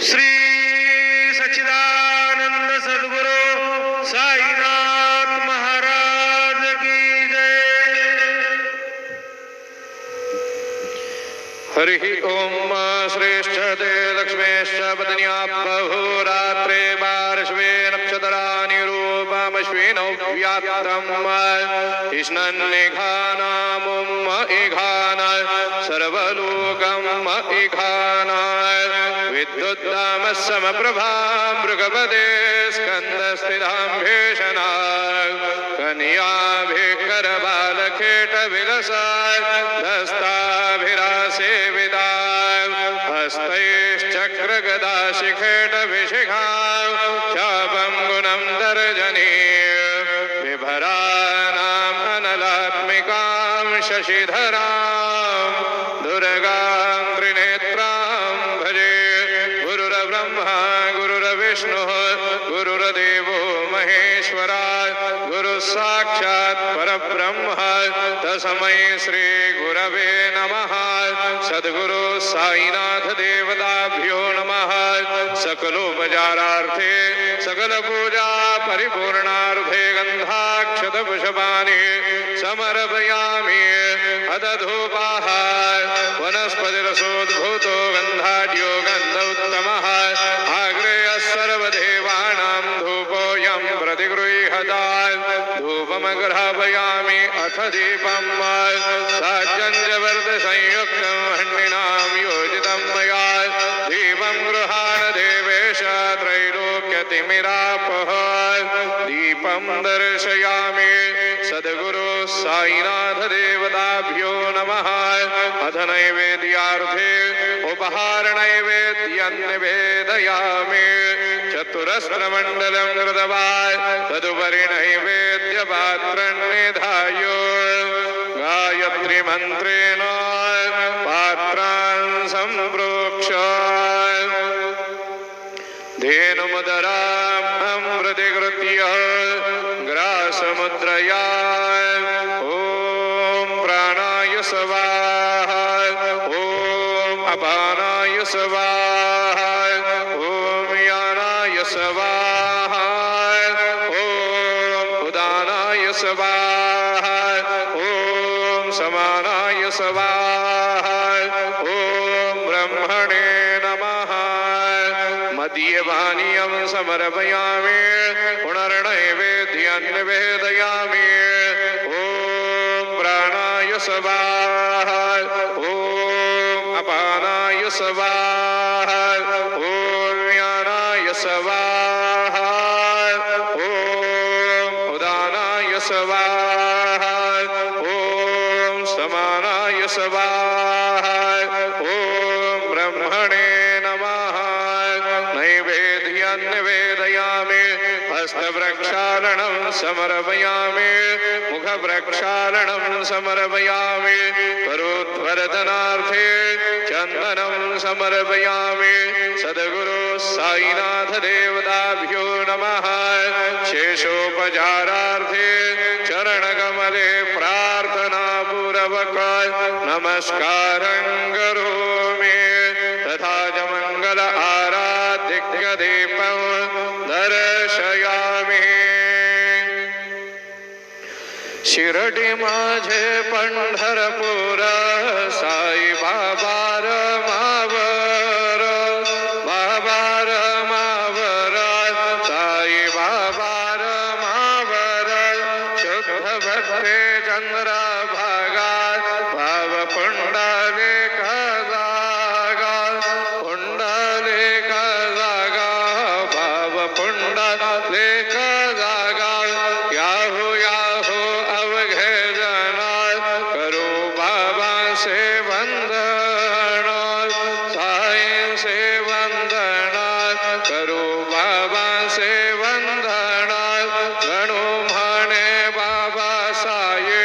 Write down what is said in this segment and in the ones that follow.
श्री सच्चिदानंद सद्गुरु साईनाथ महाराज की जय। हरि ओम। श्रेष्ठ ते लक्ष्मेश्च पत्न्या बहुरात्रे पार्श्वे नक्षत्राणि रूपमश्विनौ व्यात्तम् इष्णन्निघानामुम् इघान सर्वलोकम् इघान विद्युद्दामस्समप्रभा मृगपदे स्कन्दस्थितां भेषणा कन्याभिकरबालखेटविलसा धस्ताभिरासेविता हस्तैश्चक्रगदाशिखेटविशिखा चापं गुणं तर्जनी विभराणाम् अनलात्मिकां शशिधरां दुर्गां त्रिनेत्रां भजे। गुरुर्ब्रह्मा गुरुर्विष्णुः गुरुर्देवो महेश्वरा गुरुः साक्षात् परब्रह्म तस्मै श्री गुरवे नमः। सद्गुरु साईनाथ देवताभ्यो नमः। सकलोपचारार्थे सकल पूजा परिपूर्णार्थे गंधाक्षत पुष्पाणि समर्पयामि। अथ धूपाः वनस्पतिरसोद्भूतो गन्धाढ्यो गन्ध उत्तमः आग्रेयः सर्वदेवानां धूपोऽयं प्रतिगृह्यतात् धूपमग्रापयामि। अथ दीपं साज्जन्यवर्धसंयुक्तं हण्डिनां योजितं मया दीपं गृहाण देवेश त्रैलोक्यतिमिरापः दीपं दर्शयामि। सद्गुरु साईनाथ देवताभ्यो नमः। अथ नैवेद्यार्थे उपहार नैवेद्यं निवेदयामि। चतुरस्रमण्डलं कृत्वा तदुपरि नैवेद्यपात्रं निधाय गायत्री मन्त्रेण पात्रान् सम्प्रोक्ष धेनुमुदराम् अमृतीकृत्य ग्रासमुद्रया ॐ प्राणाय स्वाहा ॐ अपानाय स्वाहा ॐ यानाय स्वाहा ॐ उदानाय स्वाहा ॐ समानाय स्वाहा ॐ ब्रह्मणे नमः। मद्यपानीयं समर्पयामि। पुनर्नैवेद्यं निवेदयामि। ॐ प्राणाय स्वाहा ॐ अपानाय स्वाहा ॐ यानाय स्वाहा ॐ उदानाय स्वाहा ॐ समानाय स्वाहा ॐ ब्रह्मणे नमः। नैवेद्यं निवेदयामि। हस्तप्रक्षालनं समर्पयामि। मुखप्रक्षालनं समर्पयामि। करोध्वरदनार्थे चन्दनं समर्पयामि। सद्गुरु साईनाथ देवताभ्यो नमः। शेषोपचारार्थे चरणकमले प्रार्थनापूर्वक नमस्कारं करोमि। तथा च मंगल आराध्य दीपं दर्शयामि। शिरडी माझे पंढरपूर साई बाबा मावर बाबा मावर साई बाबा मावर शुद्ध भक्ते चंद्र भागा भाव पुंडलिक जागा पुंडलिक जागा भाव पुंडलिक जागा याहू याहू अवघे जना करो बाबा से वंदन साई से वंदन करो बाबा से वंदन गणो म्हणे बाबा साये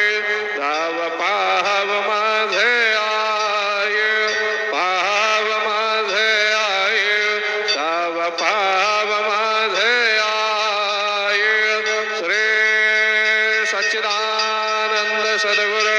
धाव पाव माझे आये पाव माझे आये धाव पाव माझे आये। श्री सच्चिदानंद सद्गुरु